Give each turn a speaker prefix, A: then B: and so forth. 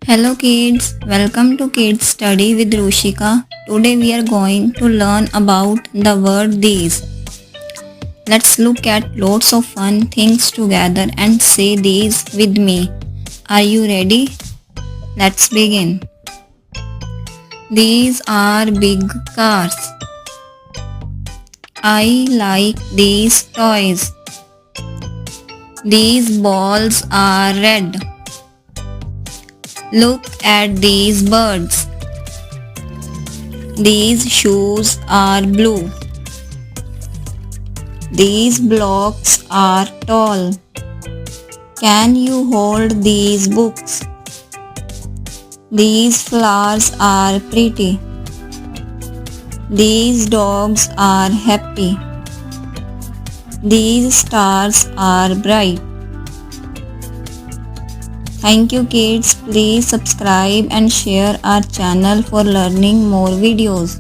A: Hello kids, welcome to Kids Study with Rushikaa. Today we are going to learn about the word these. Let's look at lots of fun things together and say these with me. Are you ready? Let's begin. These are big cars. I like these toys. These balls are red. Look at these birds. These shoes are blue. These blocks are tall. Can you hold these books? These flowers are pretty. These dogs are happy. These stars are bright. Thank you kids. Please subscribe and share our channel for learning more videos.